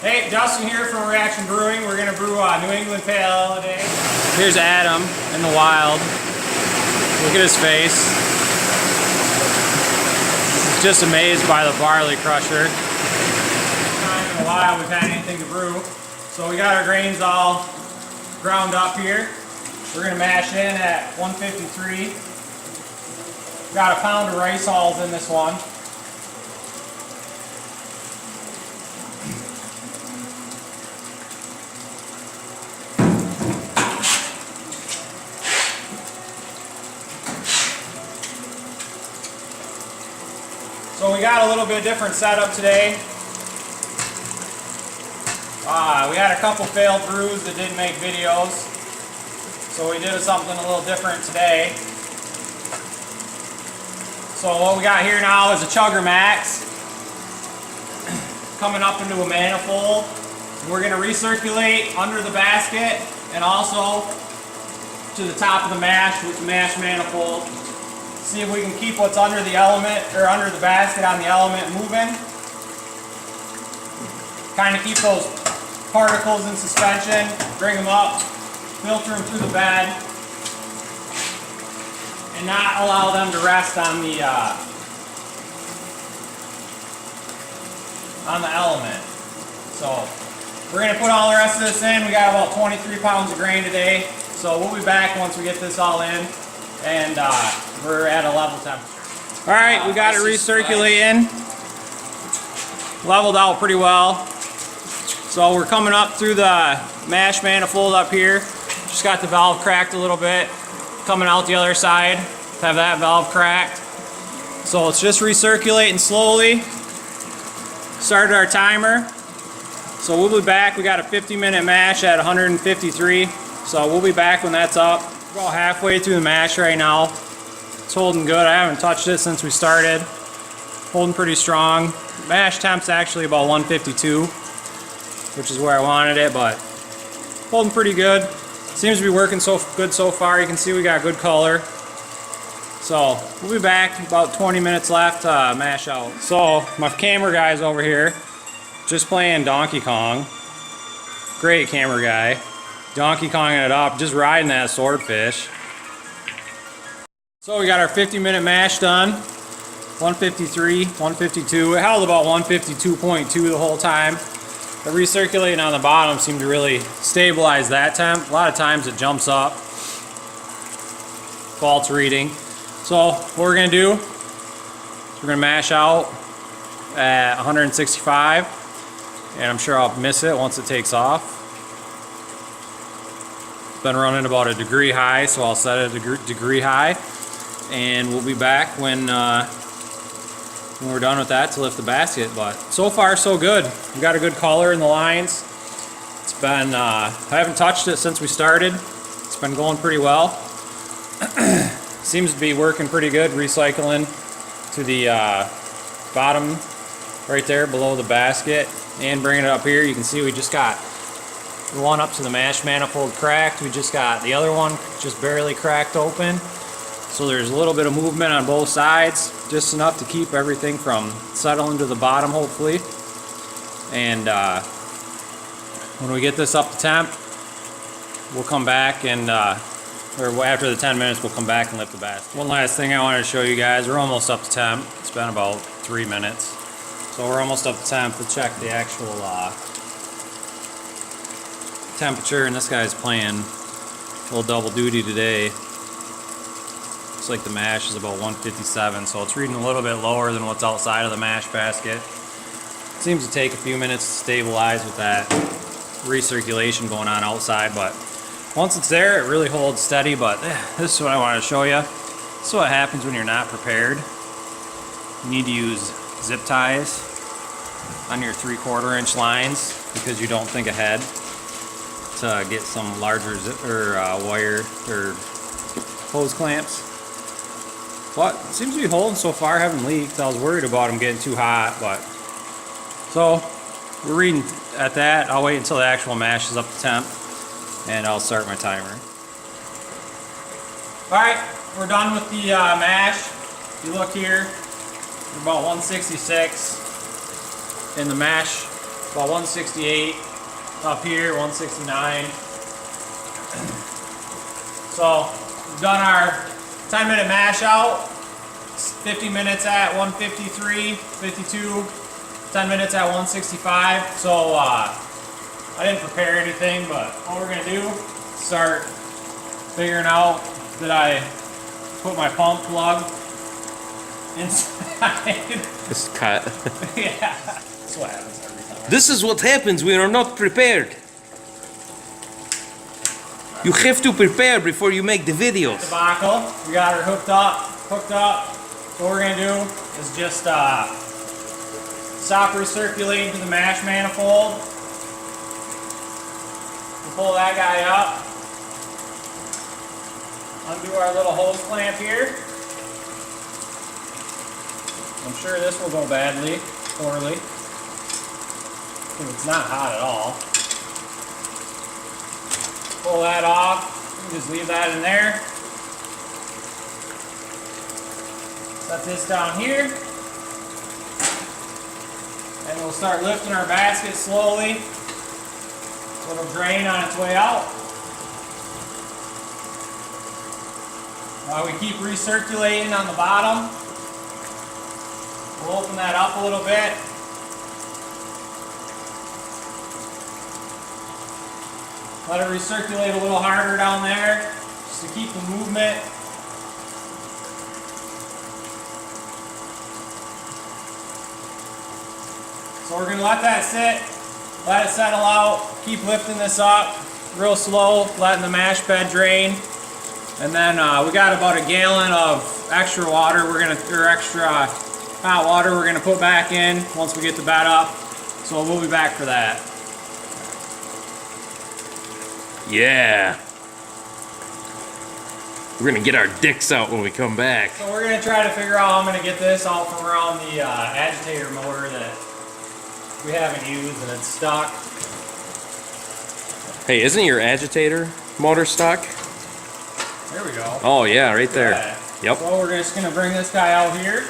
Hey, Justin here from Reaction Brewing. We're going to brew a New England Pale Ale today. Here's Adam in the wild. Look at his face. He's just amazed by the barley crusher. Time in a while we've had anything to brew. So we got our grains all ground up here. We're going to mash in at 153. Got a pound of rice hulls in this one. So we got a little bit different setup today. We had a couple failed brews that didn't make videos. So we did something a little different today. So what we got here now is a Chugger Max coming up into a manifold. We're going to recirculate under the basket and also to the top of the mash with the mash manifold. See if we can keep what's under the element or under the basket on the element moving. Kind of keep those particles in suspension, bring them up, filter them through the bed, and not allow them to rest on the element. So we're going to put all the rest of this in. We got about 23 pounds of grain today. So we'll be back once we get this all in, and we're at a level temperature. All right, we got it recirculating. Leveled out pretty well. So we're coming up through the mash manifold up here. Just got the valve cracked a little bit. Coming out the other side, have that valve cracked. So it's just recirculating slowly. Started our timer. So we'll be back. We got a 50-minute mash at 153. So we'll be back when that's up. We're about halfway through the mash right now. It's holding good. I haven't touched it since we started. Holding pretty strong. Mash temp's actually about 152, which is where I wanted it, but holding pretty good. Seems to be working so good so far. You can see we got good color. So we'll be back. About 20 minutes left to mash out. So my camera guy's over here, just playing Donkey Kong. Great camera guy. Donkey Konging it up, just riding that swordfish. So we got our 50-minute mash done. 153, 152. It held about 152.2 the whole time. The recirculating on the bottom seemed to really stabilize that temp. A lot of times it jumps up. False reading. So what we're going to do is we're going to mash out at 165. And I'm sure I'll miss it once it takes off. Been running about a degree high, so I'll set it a degree high. And we'll be back when we're done with that to lift the basket. But so far so good. We got a good color in the lines. It's been I haven't touched it since we started. It's been going pretty well. Seems to be working pretty good, recycling to the bottom right there below the basket and bringing it up here. You can see we just got the one up to the mash manifold cracked. We just got the other one just barely cracked open. So there's a little bit of movement on both sides, just enough to keep everything from settling to the bottom, hopefully. And when we get this up to temp, we'll come back and, or after the 10 minutes, we'll come back and lift the basket. One last thing I wanted to show you guys, we're almost up to temp. It's been about 3 minutes. So we're almost up to temp. We'll check the actual temperature, and this guy's playing a little double duty today. Looks like the mash is about 157, so it's reading a little bit lower than what's outside of the mash basket. Seems to take a few minutes to stabilize with that recirculation going on outside, but once it's there, it really holds steady. But this is what I wanted to show you. This is what happens when you're not prepared. You need to use zip ties on your 3/4 inch lines because you don't think ahead to get some larger wire or hose clamps. But it seems to be holding so far, haven't leaked. I was worried about them getting too hot, but so we're reading at that. I'll wait until the actual mash is up to temp and I'll start my timer. Alright, we're done with the mash. If you look here, we're about 166 and the mash about 168 up here, 169. So we've done our 10-minute mash out. 50 minutes at 153, 52, 10 minutes at 165. So I didn't prepare anything, but what we're gonna do is start figuring out that I put my pump plug inside. It's cut. Yeah, that's what happens every time. This is what happens when you're not prepared. You have to prepare before you make the videos. Debacle. We got her hooked up. So what we're gonna do is just stop recirculating to the mash manifold. We'll pull that guy up. Undo our little hose clamp here. I'm sure this will go poorly. It's not hot at all. Pull that off. You can just leave that in there. Set this down here. And we'll start lifting our basket slowly. So it'll drain on its way out. While we keep recirculating on the bottom, we'll open that up a little bit. Let it recirculate a little harder down there, just to keep the movement. So we're going to let that sit, let it settle out, keep lifting this up real slow, letting the mash bed drain. And then we got about a gallon of extra water extra hot water we're going to put back in once we get the bed up. So we'll be back for that. Yeah. We're gonna get our dicks out when we come back. So we're going to try to figure out how I'm going to get this out from around the agitator motor that we haven't used and it's stuck. Hey, isn't your agitator motor stuck? There we go. Oh yeah, right there. Yeah. Yep. So we're just going to bring this guy out here.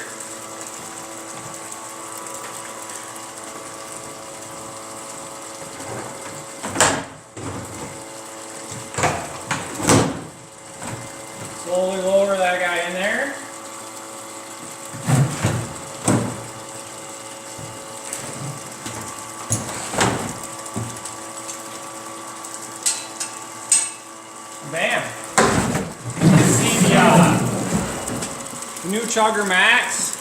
Slowly lower that guy in there. Bam. You can see the new Chugger Max.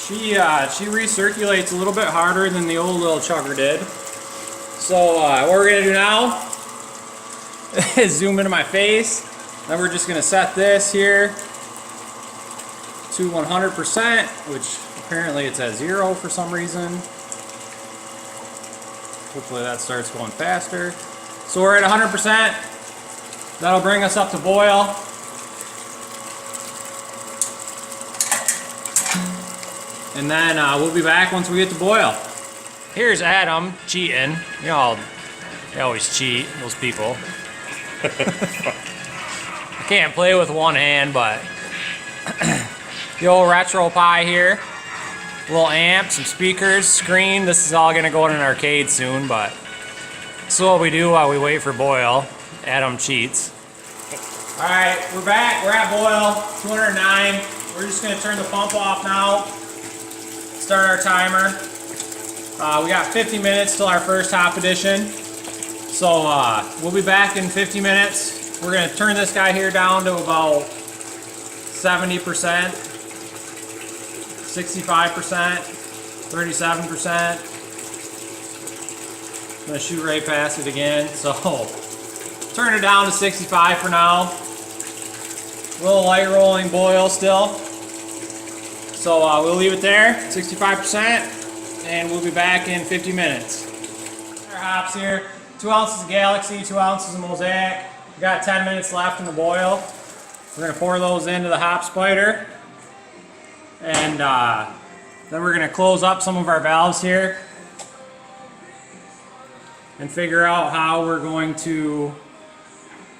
She recirculates a little bit harder than the old little Chugger did. So what we're gonna do now is zoom into my face. Then we're just gonna set this here to 100%, which apparently it's at 0 for some reason. Hopefully that starts going faster. So we're at 100%. That'll bring us up to boil. And then we'll be back once we get to boil. Here's Adam cheating. You know, they always cheat, those people. I can't play with one hand, but the old retro pie here. A little amp, some speakers, screen. This is all gonna go in an arcade soon, but this is what we do while we wait for boil. Adam cheats. All right, we're back. We're at boil, 209. We're just gonna turn the pump off now. Start our timer. We got 50 minutes till our first hop edition. So we'll be back in 50 minutes. We're gonna turn this guy here down to about 70%, 65%, 37%. I'm gonna shoot right past it again. So turn it down to 65 for now. A little light rolling boil still. So we'll leave it there, 65%, and we'll be back in 50 minutes. Our hops here, 2 ounces of Galaxy, 2 ounces of Mosaic. We got 10 minutes left in the boil. We're gonna pour those into the hop spider. And then we're gonna close up some of our valves here and figure out how we're going to,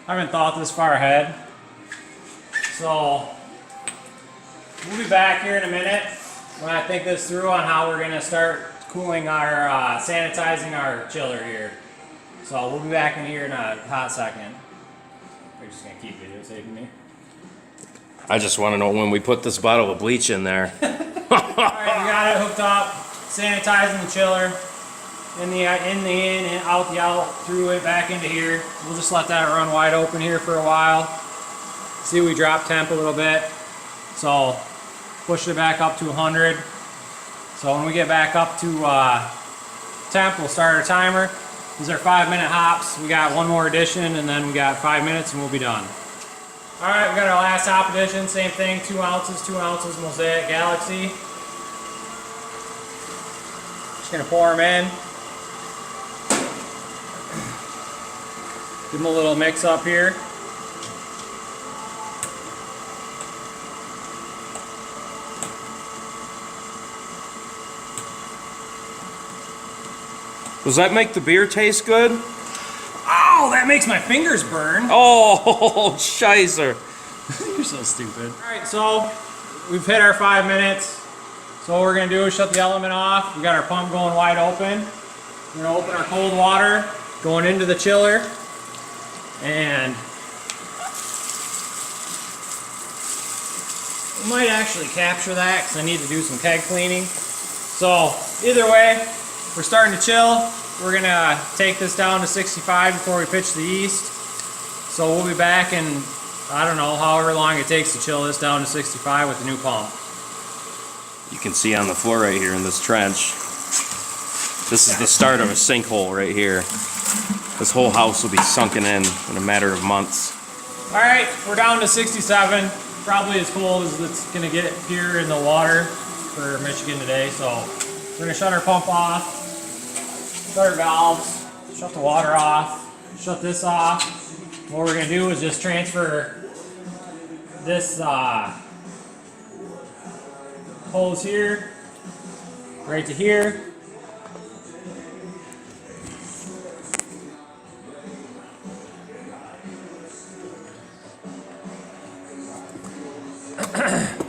I haven't thought this far ahead. So we'll be back here in a minute when I think this through on how we're gonna start cooling our, sanitizing our chiller here. So we'll be back in here in a hot second. We're just gonna keep videotaping me. I just want to know when we put this bottle of bleach in there. Alright, we got it hooked up, sanitizing the chiller. In the in and out the out, through it, back into here. We'll just let that run wide open here for a while. See, we drop temp a little bit. So push it back up to 100. So when we get back up to temp, we'll start our timer. These are 5-minute hops. We got one more addition and then we got 5 minutes and we'll be done. Alright, we got our last hop addition, same thing, 2 ounces Mosaic Galaxy. Just gonna pour them in. Give them a little mix up here. Does that make the beer taste good? Oh, that makes my fingers burn. Oh, shizer. You're so stupid. Alright, so we've hit our 5 minutes. So what we're going to do is shut the element off. We got our pump going wide open. We're going to open our cold water going into the chiller. And we might actually capture that because I need to do some keg cleaning. So either way, we're starting to chill. We're going to take this down to 65 before we pitch the yeast. So we'll be back in, I don't know, however long it takes to chill this down to 65 with the new pump. You can see on the floor right here in this trench. This is the start of a sinkhole right here. This whole house will be sunken in a matter of months. Alright, we're down to 67. Probably as cold as it's going to get here in the water for Michigan today. So we're going to shut our pump off, shut our valves, shut the water off, shut this off. What we're going to do is just transfer this hose here, right to here.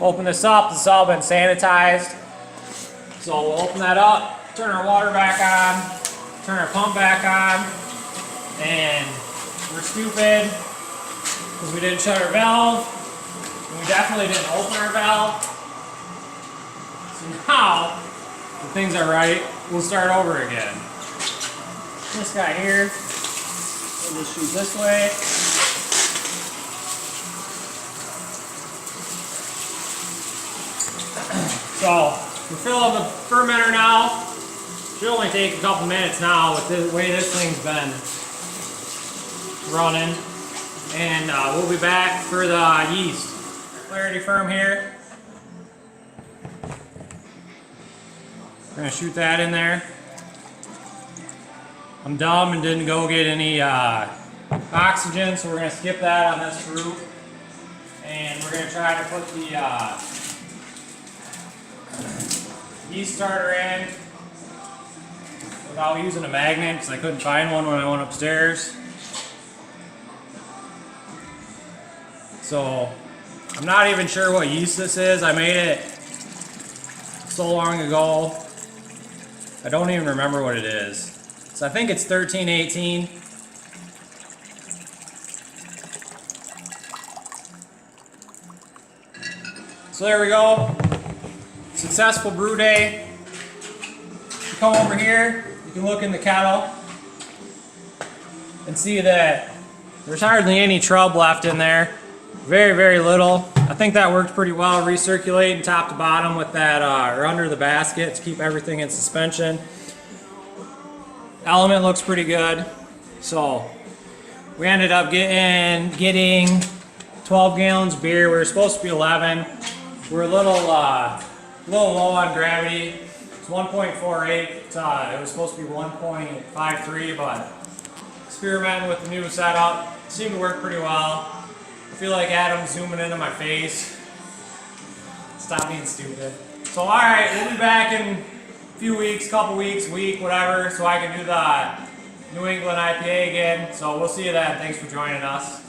Open this up, this has all been sanitized. So we'll open that up, turn our water back on, turn our pump back on, and we're stupid because we didn't shut our valve, and we definitely didn't open our valve. So now, if things are right, we'll start over again. This guy here, we'll just shoot this way. So we're filling the fermenter now. Should only take a couple minutes now with the way this thing's been running. And we'll be back for the yeast. Clarity firm here. We're gonna shoot that in there. I'm dumb and didn't go get any oxygen, so we're gonna skip that on this fruit. And we're gonna try to put the yeast starter in without using a magnet because I couldn't find one when I went upstairs. So I'm not even sure what yeast this is. I made it so long ago. I don't even remember what it is. So I think it's 1318. So there we go. Successful brew day. You come over here, you can look in the kettle and see that there's hardly any trub left in there. Very, very little. I think that worked pretty well, recirculating top to bottom with that, or under the basket to keep everything in suspension. Element looks pretty good. So we ended up getting 12 gallons of beer. We were supposed to be 11. We're a little low on gravity. It's 1.48. It was supposed to be 1.53, but experimenting with the new setup seemed to work pretty well. I feel like Adam's zooming into my face. Stop being stupid. So alright, we'll be back in a few weeks, couple weeks, week, whatever, so I can do the New England IPA again. So we'll see you then. Thanks for joining us.